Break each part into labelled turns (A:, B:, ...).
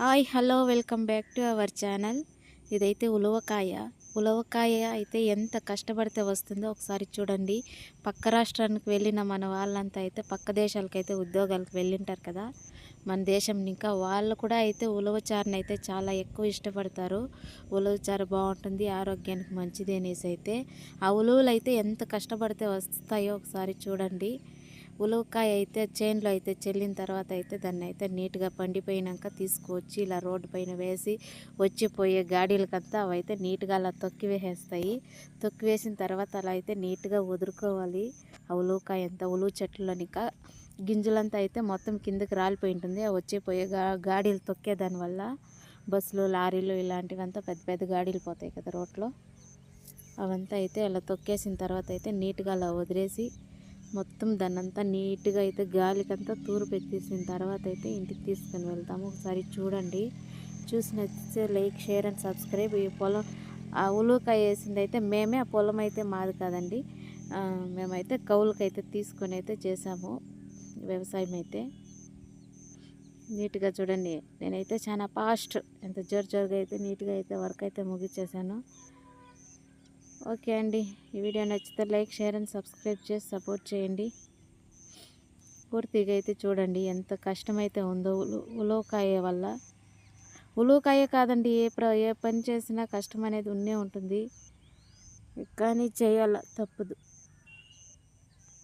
A: Hi hello welcome back to our channel. ఇదైతే ఉలవకాయ. ఉలవకాయ అయితే ఎంత కష్టపడితే వస్తుందో ఒకసారి చూడండి. పక్క రాష్ట్రానికి వెళ్ళిన మన వాళ్ళంతా అయితే పక్క దేశాలకైతే ఉద్యోగాలకు వెళ్ళింటారు కదా. మన దేశం ఇంకా వాళ్ళు కూడా అయితే ఉలవచారుని అయితే చాలా ఎక్కువ ఇష్టపడతారు. ఉలవచారు బాగుంటుంది, ఆరోగ్యానికి మంచిది అనేసి అయితే ఆ ఉలువలు అయితే ఎంత కష్టపడితే వస్తాయో ఒకసారి చూడండి. ఉలవకాయ అయితే చేనులో అయితే చెల్లిన తర్వాత అయితే దాన్ని అయితే నీట్గా పండిపోయినాక తీసుకువచ్చి ఇలా రోడ్డు పైన వేసి వచ్చిపోయే గాడీలకంతా అవైతే నీట్గా అలా తొక్కి వేసేస్తాయి. తొక్కి వేసిన తర్వాత అలా అయితే నీట్గా వదులుకోవాలి. ఆ ఉలవకాయ అంతా ఉలువ చెట్లలోనిక గింజలంతా అయితే మొత్తం కిందకి రాలిపోయి ఉంటుంది. ఆ వచ్చిపోయే గాడీలు తొక్కే దానివల్ల బస్సులు లారీలు ఇలాంటివంతా పెద్ద పెద్ద గాడీలు పోతాయి కదా రోడ్లో. అవంతా అయితే అలా తొక్కేసిన తర్వాత అయితే నీట్గా అలా వదిలేసి మొత్తం దాన్నంతా నీట్గా అయితే గాలికంతా తూరు పెట్టేసిన తర్వాత అయితే ఇంటికి తీసుకొని వెళ్తాము. ఒకసారి చూడండి, చూసి నచ్చితే లైక్, షేర్ అండ్ సబ్స్క్రైబ్. ఈ పొలం ఆ ఉలవకాయ వేసింది అయితే మేమే, ఆ పొలం అయితే మాది కాదండి. మేమైతే కౌలుకైతే తీసుకొని అయితే చేసాము వ్యవసాయం అయితే. నీట్గా చూడండి, నేనైతే చాలా ఫాస్ట్ ఎంత జోరుగా అయితే నీట్గా అయితే వర్క్ అయితే ముగించేసాను. ఓకే అండి, ఈ వీడియో నచ్చితే లైక్, షేర్ అండ్ సబ్స్క్రైబ్ చేసి సపోర్ట్ చేయండి. పూర్తిగా అయితే చూడండి ఎంత కష్టమైతే ఉందో ఉలవకాయ వల్ల. ఉలవకాయ కాదండి, ఏ పని చేసినా కష్టం అనేది ఉండే ఉంటుంది, కానీ చేయాల తప్పదు.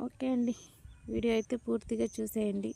A: ఓకే అండి, వీడియో అయితే పూర్తిగా చూసేయండి.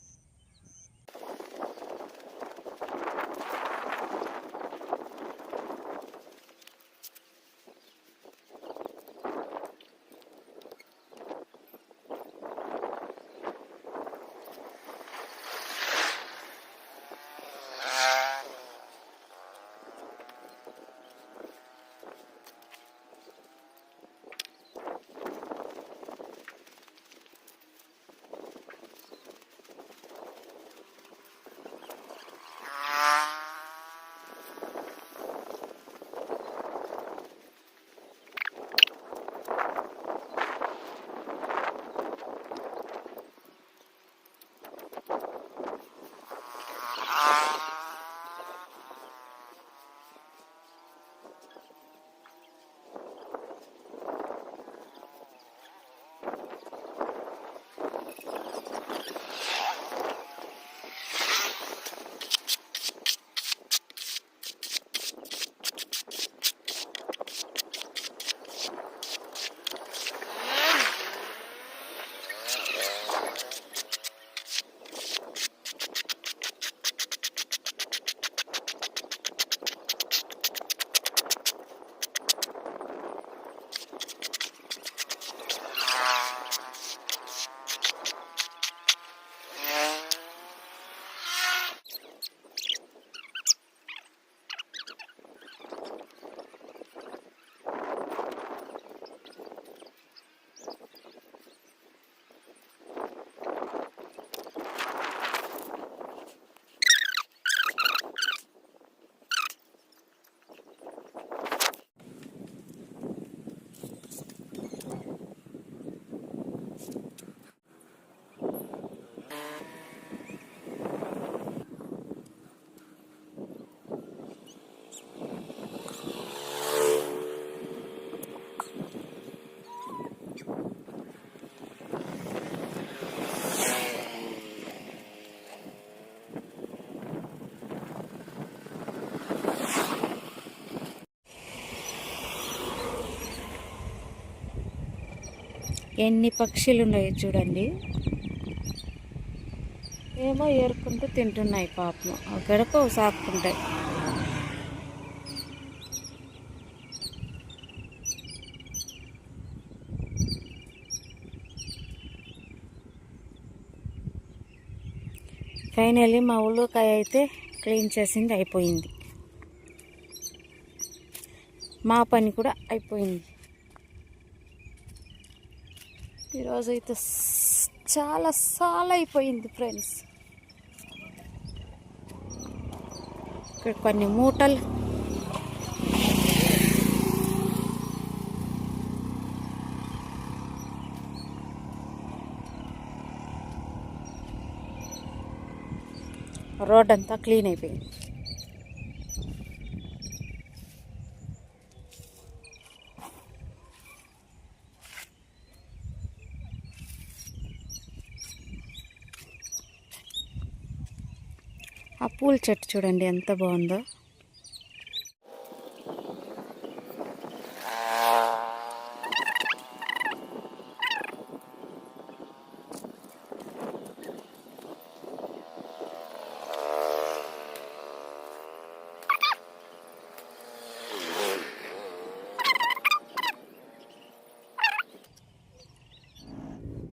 A: ఎన్ని పక్షులు ఉన్నాయో చూడండి. ఏమో ఏరుకుంటూ తింటున్నాయి పాపం, గడప సాపుకుంటాయి. ఫైనల్లీ మా ఉలవకాయ అయితే క్లీన్ చేసింది అయిపోయింది. మా పని కూడా అయిపోయింది. ఈరోజు అయితే చాలా అయిపోయింది ఫ్రెండ్స్. ఇక్కడ కొన్ని మూటలు రోడ్ అంతా క్లీన్ అయిపోయింది. ఆ పూల చెట్టు చూడండి ఎంత బాగుందో.